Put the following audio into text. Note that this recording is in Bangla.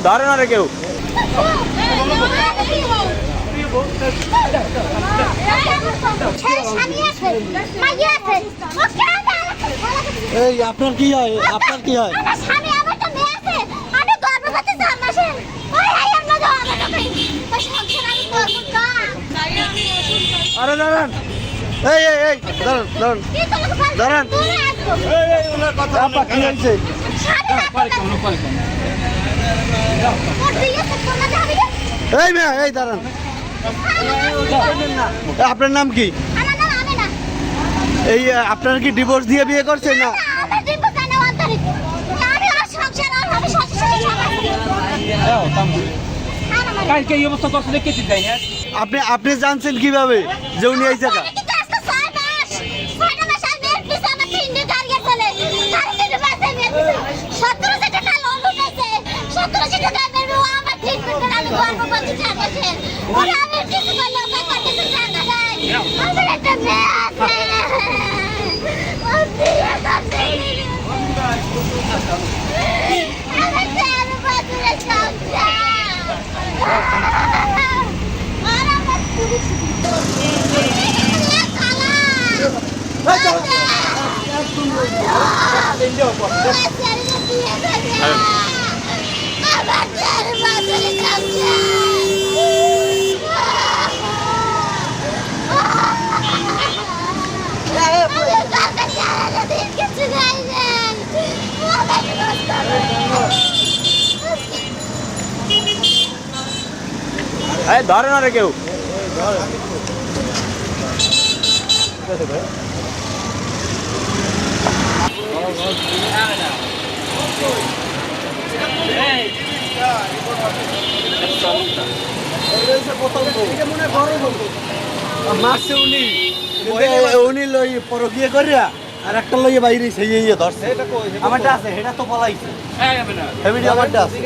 ধরে না রে কেউ। এই আপনার কি হয়? আপনার কি হয়? আরে দাঁড়ান, এই এই এই দাঁড়ান দাঁড়ান দাঁড়ান। আপা কি হয়েছে? এই মেয়ে, এই দাঁড়ান। আপনার নাম কি? এই আপনার কি ডিভোর্স দিয়ে বিয়ে করছেন না? কালকে এই অবস্থা করছে দেখেছি যাই না। আপনি জানছেন কিভাবে যে উনি এই জায়গা? ধরে না রে কেউ। মারছে উনি, উনি লই পরকিয়ে করিয়া আর একটা লইয়ে বাইরে সেই ধরছে। আমারটা আছে, এটা তো পলাইছে। আমারটা আছে।